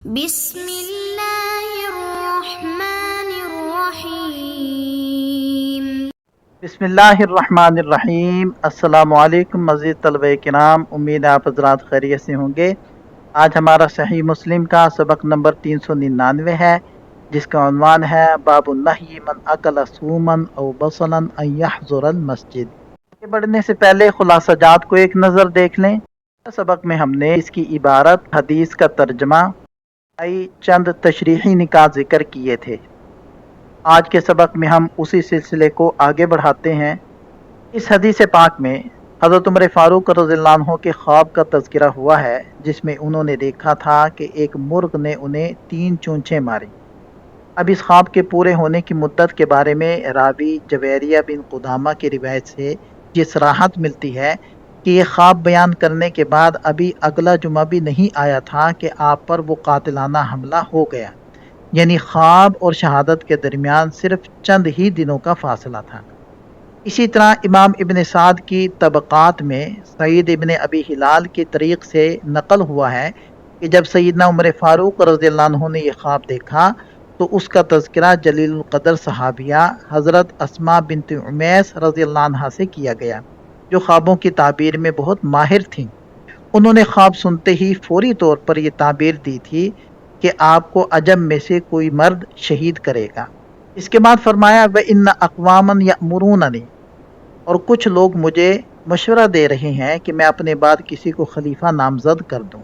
بسم اللہ الرحمن الرحیم۔ بسم اللہ الرحمن الرحیم۔ السلام علیکم مزید طلبہ کرام، امید ہے آپ حضرات خیریت سے ہوں گے۔ آج ہمارا صحیح مسلم کا سبق نمبر 399 ہے، جس کا عنوان ہے باب النہی من اکل سوما او بصلا ان یحضر المسجد۔ آگے بڑھنے سے پہلے خلاصہ جات کو ایک نظر دیکھ لیں۔ سبق میں ہم نے اس کی عبارت، حدیث کا ترجمہ، چند تشریحی نکات ذکر کیے تھے۔ آج کے سبق میں ہم اسی سلسلے کو آگے بڑھاتے ہیں۔ اس حدیث پاک میں حضرت عمر فاروق رضی اللہ عنہ کے خواب کا تذکرہ ہوا ہے، جس میں انہوں نے دیکھا تھا کہ ایک مرغ نے انہیں 3 چونچیں ماری۔ اب اس خواب کے پورے ہونے کی مدت کے بارے میں راوی جویریہ بن قدامہ کی روایت سے یہ صراحت ملتی ہے کہ یہ خواب بیان کرنے کے بعد ابھی اگلا جمعہ بھی نہیں آیا تھا کہ آپ پر وہ قاتلانہ حملہ ہو گیا، یعنی خواب اور شہادت کے درمیان صرف چند ہی دنوں کا فاصلہ تھا۔ اسی طرح امام ابن سعد کی طبقات میں سعید ابن ابی ہلال کی طریق سے نقل ہوا ہے کہ جب سیدنا عمر فاروق رضی اللہ عنہ نے یہ خواب دیکھا تو اس کا تذکرہ جلیل القدر صحابیہ حضرت اسماء بنت عمیس رضی اللہ عنہ سے کیا گیا، جو خوابوں کی تعبیر میں بہت ماہر تھیں۔ انہوں نے خواب سنتے ہی فوری طور پر یہ تعبیر دی تھی کہ آپ کو عجم میں سے کوئی مرد شہید کرے گا۔ اس کے بعد فرمایا وَإِنَّ أَقْوَامًا يَأْمُرُونَنِي، اور کچھ لوگ مجھے مشورہ دے رہے ہیں کہ میں اپنے بعد کسی کو خلیفہ نامزد کر دوں۔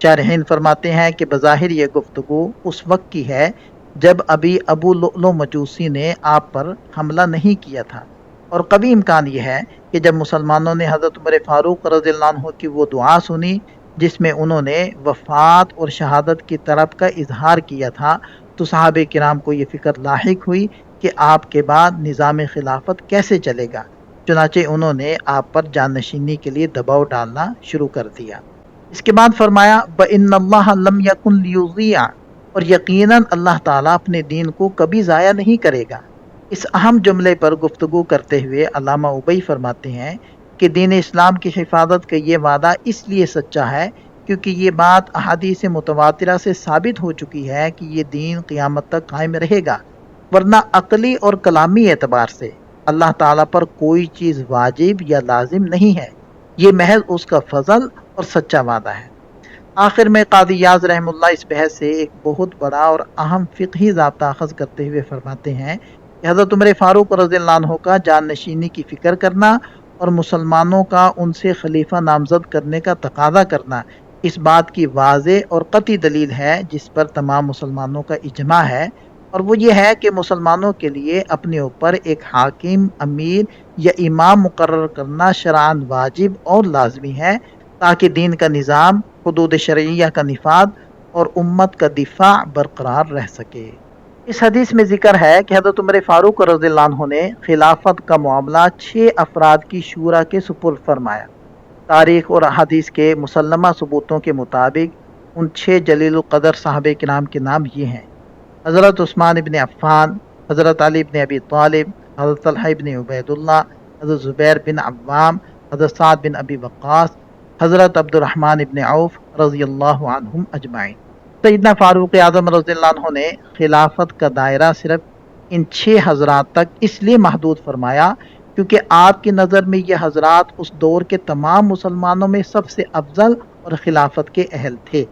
شارحین فرماتے ہیں کہ بظاہر یہ گفتگو اس وقت کی ہے جب ابھی ابو لؤلؤ مجوسی نے آپ پر حملہ نہیں کیا تھا، اور قوی امکان یہ ہے کہ جب مسلمانوں نے حضرت عمر فاروق رضی اللہ عنہ کی وہ دعا سنی جس میں انہوں نے وفات اور شہادت کی طلب کا اظہار کیا تھا، تو صحابہ کرام کو یہ فکر لاحق ہوئی کہ آپ کے بعد نظام خلافت کیسے چلے گا۔ چنانچہ انہوں نے آپ پر جانشینی کے لیے دباؤ ڈالنا شروع کر دیا۔ اس کے بعد فرمایا وَإِنَّ اللَّهَ لَمْ يَكُنْ لِيُضِيعَ، اور یقیناً اللہ تعالیٰ اپنے دین کو کبھی ضائع نہیں کرے گا۔ اس اہم جملے پر گفتگو کرتے ہوئے علامہ ابئی فرماتے ہیں کہ دین اسلام کی حفاظت کا یہ وعدہ اس لیے سچا ہے کیونکہ یہ بات احادیث متواترہ سے ثابت ہو چکی ہے کہ یہ دین قیامت تک قائم رہے گا، ورنہ عقلی اور کلامی اعتبار سے اللہ تعالیٰ پر کوئی چیز واجب یا لازم نہیں ہے، یہ محض اس کا فضل اور سچا وعدہ ہے۔ آخر میں قاضی یاز رحمہ اللہ اس بحث سے ایک بہت بڑا اور اہم فقہی ضابطہ اخذ کرتے ہوئے فرماتے ہیں کہ حضرت عمر فاروق رضی اللہ عنہ کا جان نشینی کی فکر کرنا اور مسلمانوں کا ان سے خلیفہ نامزد کرنے کا تقاضا کرنا اس بات کی واضح اور قطعی دلیل ہے جس پر تمام مسلمانوں کا اجماع ہے، اور وہ یہ ہے کہ مسلمانوں کے لیے اپنے اوپر ایک حاکم، امیر یا امام مقرر کرنا شرعاً واجب اور لازمی ہے تاکہ دین کا نظام، حدود شرعیہ کا نفاذ اور امت کا دفاع برقرار رہ سکے۔ اس حدیث میں ذکر ہے کہ حضرت عمر فاروق رضی اللہ عنہ نے خلافت کا معاملہ 6 افراد کی شورا کے سپرد فرمایا۔ تاریخ اور حدیث کے مسلمہ ثبوتوں کے مطابق ان 6 جلیل القدر صحابہ کرام کے نام یہ ہیں: حضرت عثمان ابن عفان، حضرت علی ابن ابی طالب، حضرت طلحہ ابن عبید اللہ، حضرت زبیر بن عوام، حضرت سعد بن ابی وقاص، حضرت عبد الرحمن ابن عوف رضی اللہ عنہم اجمعین۔ سیدنا فاروق اعظم رضی اللہ عنہ نے خلافت کا دائرہ صرف ان 6 حضرات تک اس لیے محدود فرمایا کیونکہ آپ کی نظر میں یہ حضرات اس دور کے تمام مسلمانوں میں سب سے افضل اور خلافت کے اہل تھے،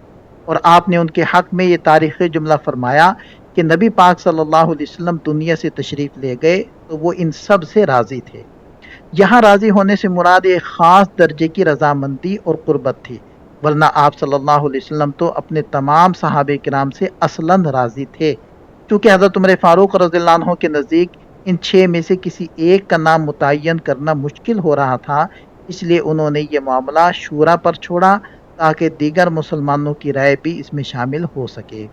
اور آپ نے ان کے حق میں یہ تاریخی جملہ فرمایا کہ نبی پاک صلی اللہ علیہ وسلم دنیا سے تشریف لے گئے تو وہ ان سب سے راضی تھے۔ یہاں راضی ہونے سے مراد ایک خاص درجے کی رضامندی اور قربت تھی، ورنہ آپ صلی اللہ علیہ وسلم تو اپنے تمام صحابہ کرام سے اصلاً راضی تھے۔ چونکہ حضرت عمر فاروق رضی اللہ عنہ کے نزدیک ان 6 میں سے کسی ایک کا نام متعین کرنا مشکل ہو رہا تھا، اس لیے انہوں نے یہ معاملہ شورا پر چھوڑا تاکہ دیگر مسلمانوں کی رائے بھی اس میں شامل ہو سکے۔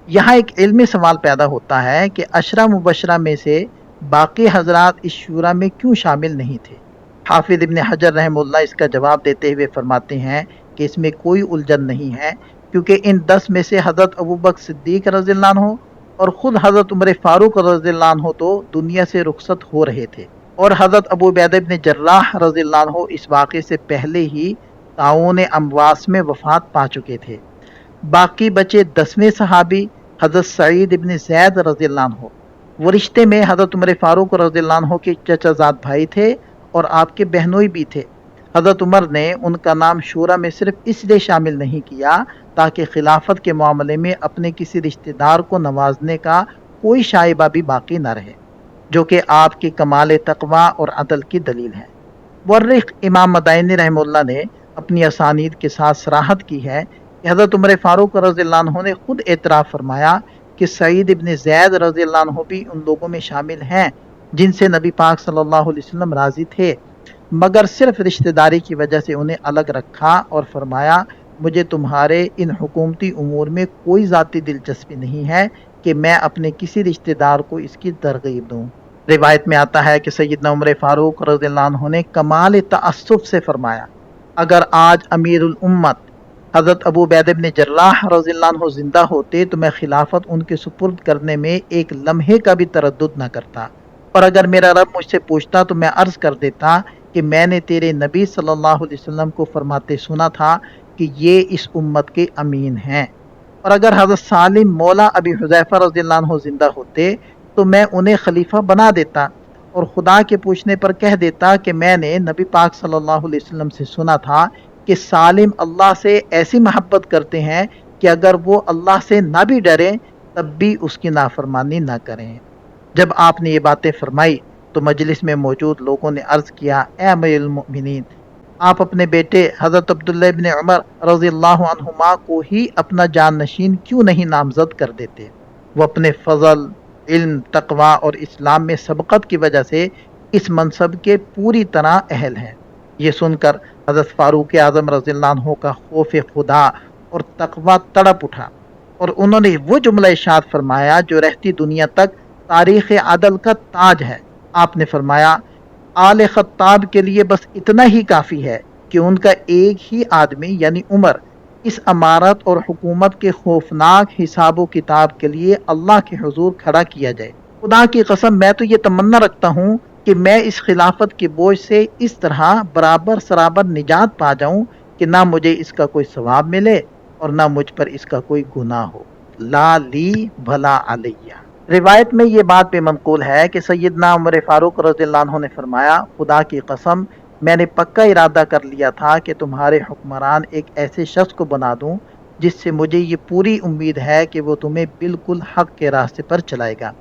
یہاں ایک علمی سوال پیدا ہوتا ہے کہ عشرہ مبشرہ میں سے باقی حضرات اس شورا میں کیوں شامل نہیں تھے؟ حافظ ابن حجر رحمہ اللہ اس کا جواب دیتے ہوئے فرماتے ہیں کہ اس میں کوئی الجھن نہیں ہے، کیونکہ ان 10 میں سے حضرت ابوبکر صدیق رضی اللہ عنہ اور خود حضرت عمر فاروق رضی اللہ عنہ تو دنیا سے رخصت ہو رہے تھے، اور حضرت ابو عبیدہ بن جراح رضی اللہ عنہ اس واقعے سے پہلے ہی طاعون امواس میں وفات پا چکے تھے۔ باقی بچے 10ویں صحابی حضرت سعید ابن زید رضی اللہ عنہ، وہ رشتے میں حضرت عمر فاروق رضی اللہ عنہ کے چچا زاد بھائی تھے اور آپ کے بہنوئی بھی تھے۔ حضرت عمر نے ان کا نام شورا میں صرف اس لیے شامل نہیں کیا تاکہ خلافت کے معاملے میں اپنے کسی رشتہ دار کو نوازنے کا کوئی شائبہ بھی باقی نہ رہے، جو کہ آپ کی کمال تقوی اور عدل کی دلیل ہے۔ مورخ امام مدائنی رحمہ اللہ نے اپنی اسانید کے ساتھ صراحت کی ہے کہ حضرت عمر فاروق رضی اللہ عنہ نے خود اعتراف فرمایا کہ سعید ابن زید رضی اللہ عنہ بھی ان لوگوں میں شامل ہیں جن سے نبی پاک صلی اللہ علیہ وسلم راضی تھے، مگر صرف رشتہ داری کی وجہ سے انہیں الگ رکھا اور فرمایا مجھے تمہارے ان حکومتی امور میں کوئی ذاتی دلچسپی نہیں ہے کہ میں اپنے کسی رشتہ دار کو اس کی ترغیب دوں۔ روایت میں آتا ہے کہ سیدنا عمر فاروق رضی اللہ عنہ نے کمال تعصب سے فرمایا اگر آج امیر الامت حضرت ابو عبیدہ بن جراح رضی اللہ عنہ زندہ ہوتے تو میں خلافت ان کے سپرد کرنے میں ایک لمحے کا بھی تردد نہ کرتا، اور اگر میرا رب مجھ سے پوچھتا تو میں عرض کر دیتا کہ میں نے تیرے نبی صلی اللہ علیہ وسلم کو فرماتے سنا تھا کہ یہ اس امت کے امین ہیں، اور اگر حضرت سالم مولا ابی حذیفہ رضی اللہ عنہ زندہ ہوتے تو میں انہیں خلیفہ بنا دیتا اور خدا کے پوچھنے پر کہہ دیتا کہ میں نے نبی پاک صلی اللہ علیہ وسلم سے سنا تھا کہ سالم اللہ سے ایسی محبت کرتے ہیں کہ اگر وہ اللہ سے نہ بھی ڈریں تب بھی اس کی نافرمانی نہ کریں۔ جب آپ نے یہ باتیں فرمائی تو مجلس میں موجود لوگوں نے عرض کیا اے امیر المؤمنین، آپ اپنے بیٹے حضرت عبداللہ ابن عمر رضی اللہ عنہما کو ہی اپنا جانشین کیوں نہیں نامزد کر دیتے؟ وہ اپنے فضل، علم، تقوی اور اسلام میں سبقت کی وجہ سے اس منصب کے پوری طرح اہل ہیں۔ یہ سن کر حضرت فاروق اعظم رضی اللہ عنہ کا خوف خدا اور تقوی تڑپ اٹھا اور انہوں نے وہ جملہ ارشاد فرمایا جو رہتی دنیا تک تاریخ عدل کا تاج ہے۔ آپ نے فرمایا آل خطاب کے لیے بس اتنا ہی کافی ہے کہ ان کا ایک ہی آدمی یعنی عمر اس امارت اور حکومت کے خوفناک حساب و کتاب کے لیے اللہ کے حضور کھڑا کیا جائے۔ خدا کی قسم میں تو یہ تمنا رکھتا ہوں کہ میں اس خلافت کے بوجھ سے اس طرح برابر سرابر نجات پا جاؤں کہ نہ مجھے اس کا کوئی ثواب ملے اور نہ مجھ پر اس کا کوئی گناہ ہو، لا لی بھلا علیہ۔ روایت میں یہ بات بھی منقول ہے کہ سیدنا عمر فاروق رضی اللہ عنہ نے فرمایا خدا کی قسم میں نے پکا ارادہ کر لیا تھا کہ تمہارے حکمران ایک ایسے شخص کو بنا دوں جس سے مجھے یہ پوری امید ہے کہ وہ تمہیں بالکل حق کے راستے پر چلائے گا،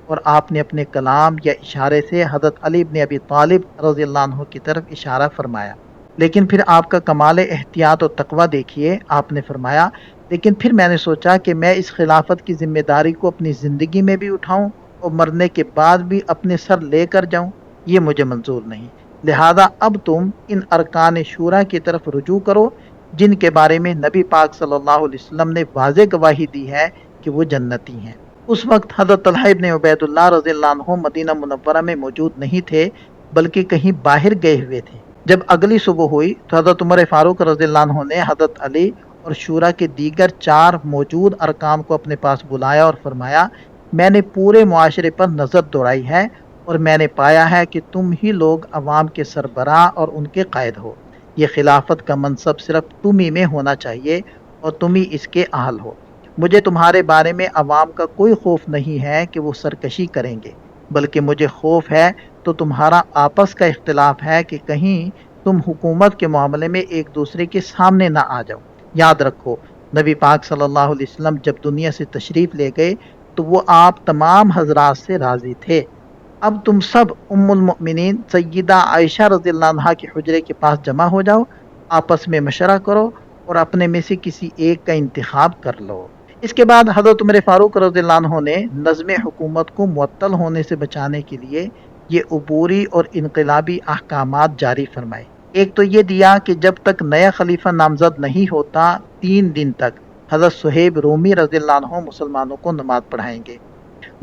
اور آپ نے اپنے کلام یا اشارے سے حضرت علی بن ابی طالب رضی اللہ عنہ کی طرف اشارہ فرمایا۔ لیکن پھر آپ کا کمال احتیاط و تقوی دیکھیے، آپ نے فرمایا لیکن پھر میں نے سوچا کہ میں اس خلافت کی ذمہ داری کو اپنی زندگی میں بھی اٹھاؤں اور مرنے کے بعد بھی اپنے سر لے کر جاؤں، یہ مجھے منظور نہیں، لہذا اب تم ان ارکان شورا کی طرف رجوع کرو جن کے بارے میں نبی پاک صلی اللہ علیہ وسلم نے واضح گواہی دی ہے کہ وہ جنتی ہیں۔ اس وقت حضرت طلحہ ابن عبید اللہ رضی اللہ عنہ مدینہ منورہ میں موجود نہیں تھے بلکہ کہیں باہر گئے ہوئے تھے۔ جب اگلی صبح ہوئی تو حضرت عمر فاروق رضی اللہ عنہ نے حضرت علی اور شورا کے دیگر 4 موجود ارکان کو اپنے پاس بلایا اور فرمایا میں نے پورے معاشرے پر نظر دوڑائی ہے اور میں نے پایا ہے کہ تم ہی لوگ عوام کے سربراہ اور ان کے قائد ہو، یہ خلافت کا منصب صرف تم ہی میں ہونا چاہیے اور تم ہی اس کے اہل ہو۔ مجھے تمہارے بارے میں عوام کا کوئی خوف نہیں ہے کہ وہ سرکشی کریں گے، بلکہ مجھے خوف ہے تو تمہارا آپس کا اختلاف ہے کہ کہیں تم حکومت کے معاملے میں ایک دوسرے کے سامنے نہ آ جاؤ۔ یاد رکھو نبی پاک صلی اللہ علیہ وسلم جب دنیا سے تشریف لے گئے تو وہ آپ تمام حضرات سے راضی تھے۔ اب تم سب ام المؤمنین سیدہ عائشہ رضی اللہ عنہا کے حجرے کے پاس جمع ہو جاؤ، آپس میں مشورہ کرو اور اپنے میں سے کسی ایک کا انتخاب کر لو۔ اس کے بعد حضرت عمر فاروق رضی اللہ عنہ نے نظم حکومت کو معطل ہونے سے بچانے کے لیے یہ عبوری اور انقلابی احکامات جاری فرمائے۔ ایک تو یہ دیا کہ جب تک نیا خلیفہ نامزد نہیں ہوتا 3 دن تک حضرت صہیب رومی رضی اللہ عنہ مسلمانوں کو نماز پڑھائیں گے۔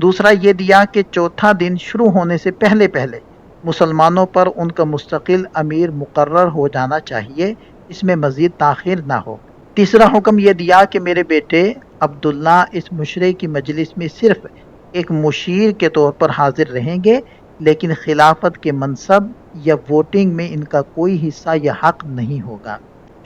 دوسرا یہ دیا کہ چوتھا دن شروع ہونے سے پہلے پہلے مسلمانوں پر ان کا مستقل امیر مقرر ہو جانا چاہیے، اس میں مزید تاخیر نہ ہو۔ تیسرا حکم یہ دیا کہ میرے بیٹے عبداللہ اس مشرے کی مجلس میں صرف ایک مشیر کے طور پر حاضر رہیں گے، لیکن خلافت کے منصب یا ووٹنگ میں ان کا کوئی حصہ یا حق نہیں ہوگا۔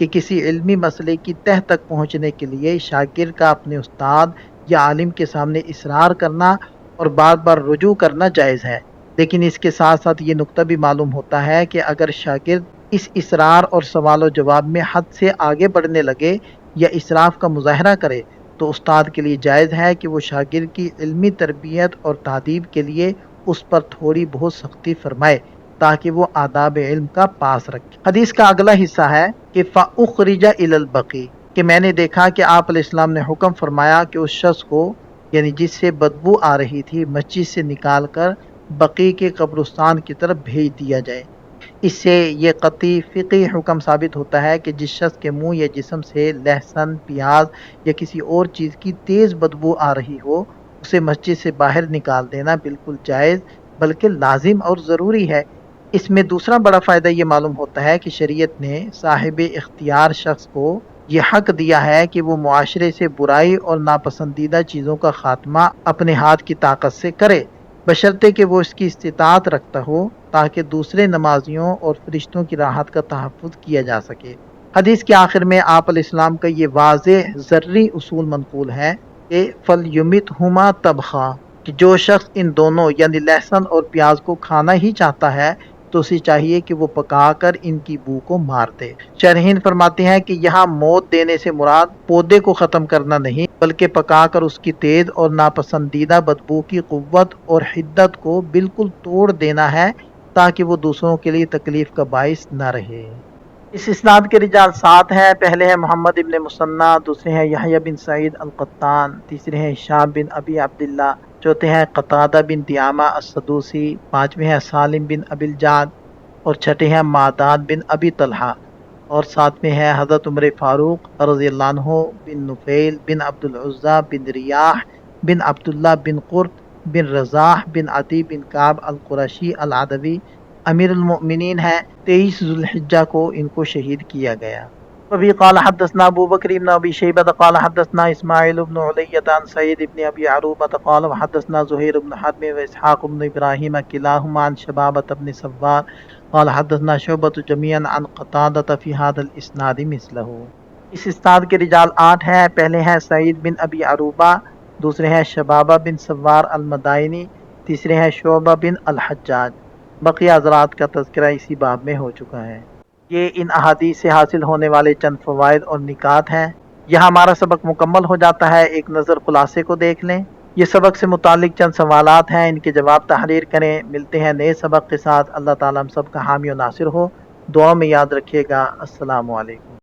کہ کسی علمی مسئلے کی تہ تک پہنچنے کے لیے شاگرد کا اپنے استاد یا عالم کے سامنے اصرار کرنا اور بار بار رجوع کرنا جائز ہے، لیکن اس کے ساتھ ساتھ یہ نقطہ بھی معلوم ہوتا ہے کہ اگر شاگرد اس اصرار اور سوال و جواب میں حد سے آگے بڑھنے لگے یا اسراف کا مظاہرہ کرے تو استاد کے لیے جائز ہے کہ وہ شاگرد کی علمی تربیت اور تعدیب کے لیے اس پر تھوڑی بہت سختی فرمائے تاکہ وہ آداب علم کا پاس رکھے۔ حدیث کا اگلا حصہ ہے کہ فَأُخْرِجَ إِلَى الْبَقِيعِ، کہ میں نے دیکھا کہ آپ علیہ السلام نے حکم فرمایا کہ اس شخص کو، یعنی جس سے بدبو آ رہی تھی، مسجد سے نکال کر بقیع کے قبرستان کی طرف بھیج دیا جائے۔ اس سے یہ قطعی فقہی حکم ثابت ہوتا ہے کہ جس شخص کے منہ یا جسم سے لہسن، پیاز یا کسی اور چیز کی تیز بدبو آ رہی ہو، اسے مسجد سے باہر نکال دینا بالکل جائز بلکہ لازم اور ضروری ہے۔ اس میں دوسرا بڑا فائدہ یہ معلوم ہوتا ہے کہ شریعت نے صاحب اختیار شخص کو یہ حق دیا ہے کہ وہ معاشرے سے برائی اور ناپسندیدہ چیزوں کا خاتمہ اپنے ہاتھ کی طاقت سے کرے، بشرطے کہ وہ اس کی استطاعت رکھتا ہو تاکہ دوسرے نمازیوں اور فرشتوں کی راحت کا تحفظ کیا جا سکے۔ حدیث کے آخر میں آپ علیہ السلام کا یہ واضح ضروری اصول منقول ہے کہ فَلْيُمِتْهُمَا طَبْخًا، کہ جو شخص ان دونوں یعنی لہسن اور پیاز کو کھانا ہی چاہتا ہے تو اسے چاہیے کہ وہ پکا کر ان کی بو کو مار دے۔ شارحین فرماتے ہیں کہ یہاں موت دینے سے مراد پودے کو ختم کرنا نہیں بلکہ پکا کر اس کی تیز اور ناپسندیدہ بدبو کی قوت اور حدت کو بالکل توڑ دینا ہے تاکہ وہ دوسروں کے لیے تکلیف کا باعث نہ رہے۔ اس اسناد کے رجال 7 ہیں۔ پہلے ہیں محمد ابن مثنی، دوسرے ہیں یحییٰ بن سعید القطان، تیسرے ہیں ہشام بن ابی عبداللہ، چوتھے ہیں قتادہ بن دعامہ السدوسی، پانچویں ہیں سالم بن ابی الجعد، اور چھٹے ہیں معداد بن ابی طلحہ، اور ساتویں ہیں حضرت عمر فاروق رضی اللہ عنہ بن نفیل بن عبد العزیٰ بن ریاح بن عبداللہ بن قرط بن رزاح بن عدی بن کعب القرشی العدوی امیر المؤمنین ہیں۔ 23 ذو الحجہ کو ان کو شہید کیا گیا۔ وبه قال حدثنا ابو بکر بن ابی شیبہ قال حدثنا اسماعیل بن علیہ عن سعید بن ابی عروبہ قال وحدثنا زہیر بن حرب واسحاق بن ابراہیم کلاہما عن شبابۃ بن سوار قال حدثنا شعبۃ جميعا عن قتادہ فی هذا الاسناد مثلہ۔ اس اسناد کے رجال 8 ہیں۔ پہلے ہیں سعید بن ابی عروبہ، دوسرے ہیں شبابہ بن سوار المدائنی، تیسرے ہیں شعبہ بن الحجاج۔ بقیہ حضرات کا تذکرہ اسی باب میں ہو چکا ہے۔ یہ ان احادیث سے حاصل ہونے والے چند فوائد اور نکات ہیں۔ یہاں ہمارا سبق مکمل ہو جاتا ہے۔ ایک نظر خلاصے کو دیکھ لیں۔ یہ سبق سے متعلق چند سوالات ہیں، ان کے جواب تحریر کریں۔ ملتے ہیں نئے سبق کے ساتھ۔ اللہ تعالیٰ ہم سب کا حامی و ناصر ہو۔ دعا میں یاد رکھیے گا۔ السلام علیکم۔